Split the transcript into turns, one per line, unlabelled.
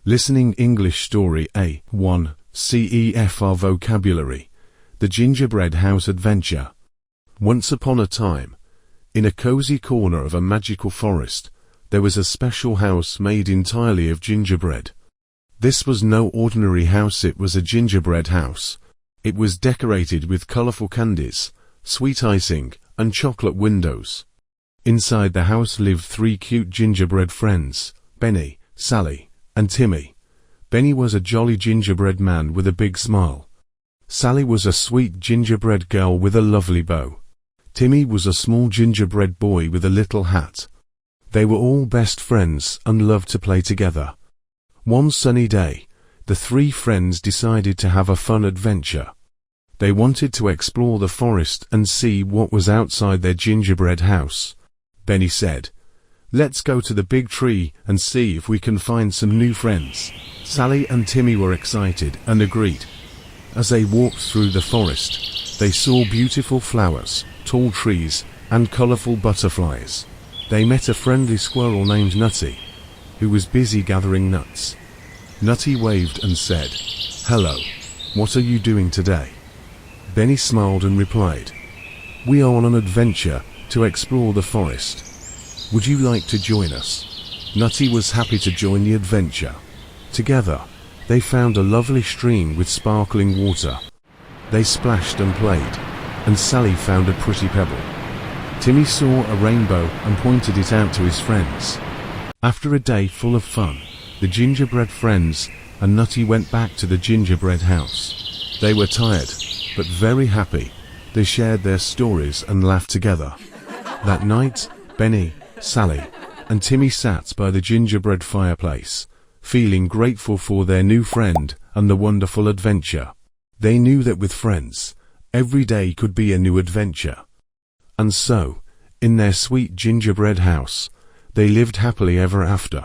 Listening English Story A1 CEFR Vocabulary. The Gingerbread House Adventure. Once upon a time, in a cozy corner of a magical forest, there was a special house made entirely of gingerbread. This was no ordinary house, it was a gingerbread house. It was decorated with colorful candies, sweet icing, and chocolate windows. Inside the house lived 3 cute gingerbread friends, Benny, Sally, and Timmy. Benny was a jolly gingerbread man with a big smile. Sally was a sweet gingerbread girl with a lovely bow. Timmy was a small gingerbread boy with a little hat. They were all best friends and loved to play together. One sunny day, the 3 friends decided to have a fun adventure. They wanted to explore the forest and see what was outside their gingerbread house. Benny said, "Let's go to the big tree and see if we can find some new friends." Sally and Timmy were excited and agreed. As they walked through the forest, they saw beautiful flowers, tall trees, and colorful butterflies. They met a friendly squirrel named Nutty, who was busy gathering nuts. Nutty waved and said, "Hello, what are you doing today?" Benny smiled and replied, "We are on an adventure to explore the forest. Would you like to join us?" Nutty was happy to join the adventure. Together, they found a lovely stream with sparkling water. They splashed and played, and Sally found a pretty pebble. Timmy saw a rainbow and pointed it out to his friends. After a day full of fun, the gingerbread friends and Nutty went back to the gingerbread house. They were tired, but very happy. They shared their stories and laughed together. That night, Benny, Sally, and Timmy sat by the gingerbread fireplace, feeling grateful for their new friend and the wonderful adventure. They knew that with friends, every day could be a new adventure. And so, in their sweet gingerbread house, they lived happily ever after.